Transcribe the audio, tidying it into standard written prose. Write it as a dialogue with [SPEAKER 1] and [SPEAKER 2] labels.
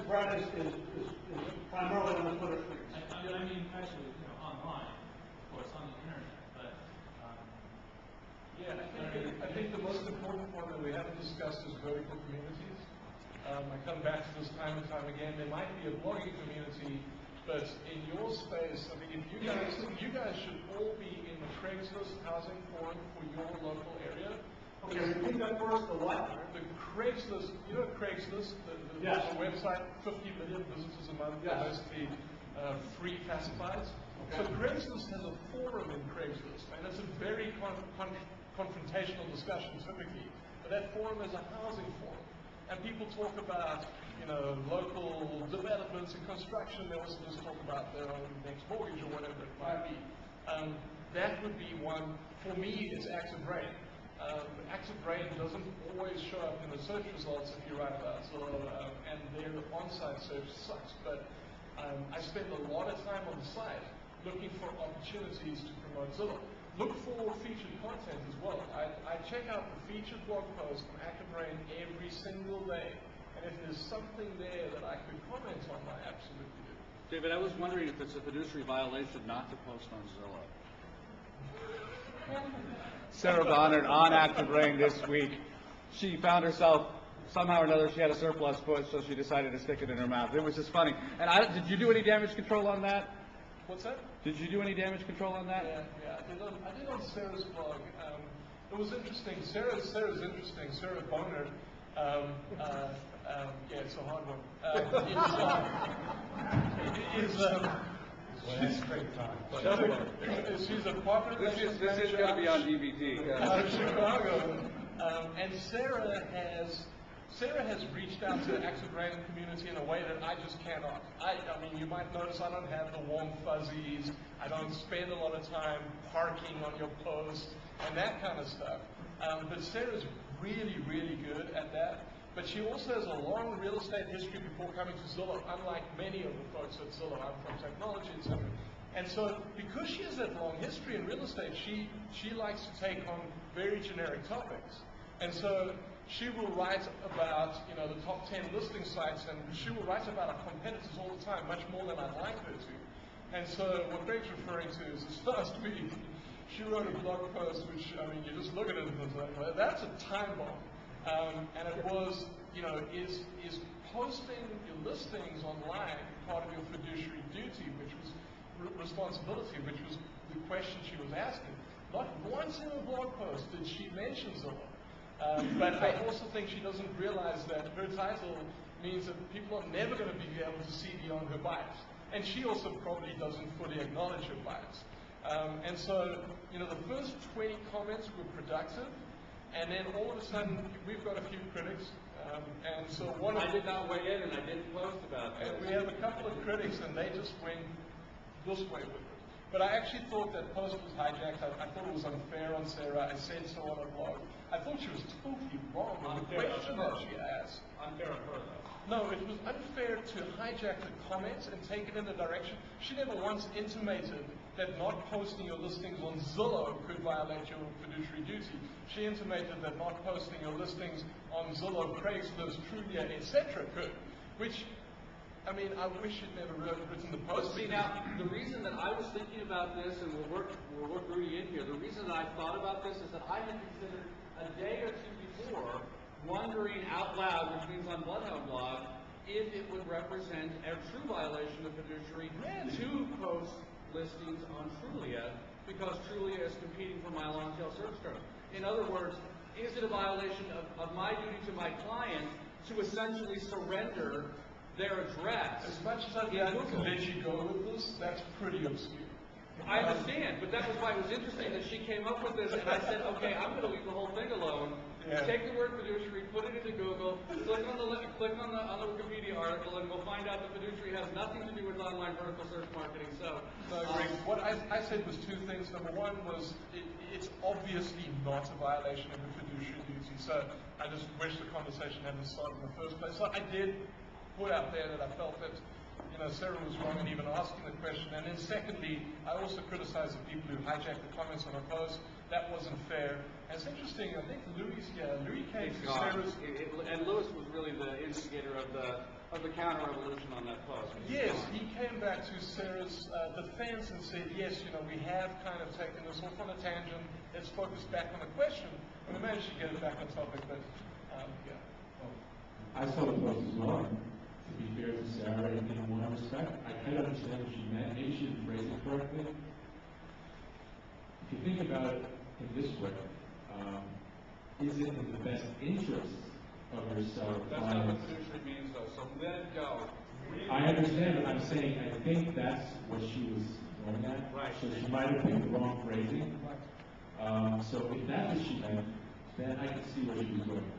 [SPEAKER 1] Brad is primarily on the Twitter streets.
[SPEAKER 2] I mean, actually, online, of course, on the internet, but.
[SPEAKER 3] Yeah, I think the most important one that we haven't discussed is vertical communities. I come back to this time and time again. There might be a blogging community, but in your space, I mean, if you guys should all be in the Craigslist housing forum for your local area.
[SPEAKER 1] Okay, repeat that first. The what?
[SPEAKER 3] The Craigslist, Craigslist, the website, 50 million visitors a month, mostly free classifieds. Okay. So Craigslist has a forum in Craigslist, and it's a very confrontational discussion typically. But that forum is a housing forum, and people talk about local developments and construction. They also just talk about their own next mortgage or whatever it might be. That would be one. For me, it's Active Brain. Active Brain doesn't always show up in the search results if you write about Zillow, and their on-site search sucks. But I spend a lot of time on the site looking for opportunities to promote Zillow. Look for featured content as well. I check out the featured blog posts from Active Brain every single day, and if there's something there that I could comment on, I absolutely do.
[SPEAKER 4] David, I was wondering if it's a fiduciary violation not to post on Zillow. Sarah Bonner on Active Brain this week. She found herself, somehow or another, she had a surplus push, so she decided to stick it in her mouth. It was just funny. And did you do any damage control on that?
[SPEAKER 3] What's that?
[SPEAKER 4] Did you do any damage control on that?
[SPEAKER 3] Yeah. I did on Sarah's blog. It was interesting. Sarah's interesting. Sarah Bonner. Yeah, it's a hard one. She's a partner.
[SPEAKER 4] This is going to be on DVD.
[SPEAKER 3] Out of Chicago, and Sarah has reached out to the Active Brain community in a way that I just cannot. I mean, you might notice I don't have the warm fuzzies. I don't spend a lot of time parking on your post and that kind of stuff. But Sarah's really, really good at that. But she also has a long real estate history before coming to Zillow, unlike many of the folks at Zillow. I'm from technology, etc. And so, because she has that long history in real estate, she likes to take on very generic topics. And so, she will write about the top 10 listing sites, and she will write about our competitors all the time, much more than I'd like her to. And so, what Greg's referring to is this last week, she wrote a blog post, which, I mean, you just look at it and it's like, well, that's a time bomb. And it was, is posting your listings online part of your fiduciary duty, which was responsibility, which was the question she was asking. Not once in a blog post did she mention Zillow. But I also think she doesn't realize that her title means that people are never going to be able to see beyond her bias. And she also probably doesn't fully acknowledge her bias. And so, the first 20 comments were productive. And then all of a sudden, we've got a few critics, and so
[SPEAKER 4] I did not weigh in, and I didn't post about it.
[SPEAKER 3] We have a couple of critics, and they just went this way with it. But I actually thought that post was hijacked. I thought it was unfair on Sarah. I said so on a blog. I thought she was totally wrong on the question that she asked.
[SPEAKER 4] Unfair on her, though.
[SPEAKER 3] No, it was unfair to hijack the comments and take it in a direction. She never once intimated that not posting your listings on Zillow could violate your fiduciary duty. She intimated that not posting your listings on Zillow, Craigslist, Trulia, etc. could. Which, I mean, I wish she'd never written the post.
[SPEAKER 4] See, now, the reason that I was thinking about this, and we'll work Rudy in here, the reason that I thought about this is that I had considered a day or two before wondering out loud, which means on Bloodhound blog, if it would represent a true violation of fiduciary to post listings on Trulia, because Trulia is competing for my long-tail service code. In other words, is it a violation of my duty to my client to essentially surrender their address?
[SPEAKER 3] As much as I'd like to let you go with this, that's pretty obscure.
[SPEAKER 4] I understand, but that was why it was interesting that she came up with this, and I said, okay, I'm going to leave the whole thing alone.
[SPEAKER 3] Yeah.
[SPEAKER 4] Take the word fiduciary, put it into Google, click on the Wikipedia article, and we'll find out that fiduciary has nothing to do with online vertical search marketing. So,
[SPEAKER 3] what I said was two things. Number one was it's obviously not a violation of the fiduciary duty. So I just wish the conversation hadn't started in the first place. So I did put out there that I felt that Sarah was wrong in even asking the question. And then secondly, I also criticized the people who hijacked the comments on her post. That wasn't fair. And it's interesting, I think Louis came to Sarah's...
[SPEAKER 4] And Louis was really the instigator of the of the counter-revolution on that post.
[SPEAKER 3] Yes, he came back to Sarah's defense and said, yes, you know, we have kind of taken this off on a tangent, let's focus back on the question. And we managed to get it back on topic, but yeah.
[SPEAKER 5] I saw the post as well. To be fair to Sarah, in one respect, I kind of understand what she meant. Maybe she didn't phrase it correctly. If you think about it in this way, is it in the best interest of your seller
[SPEAKER 4] That's not
[SPEAKER 5] clients?
[SPEAKER 4] what fiduciary means, though, so let it go. Really.
[SPEAKER 5] I understand, but I'm saying I think that's what she was going at.
[SPEAKER 4] Right.
[SPEAKER 5] So she might have picked the wrong phrasing. So if that's what she meant, then I can see where she was going.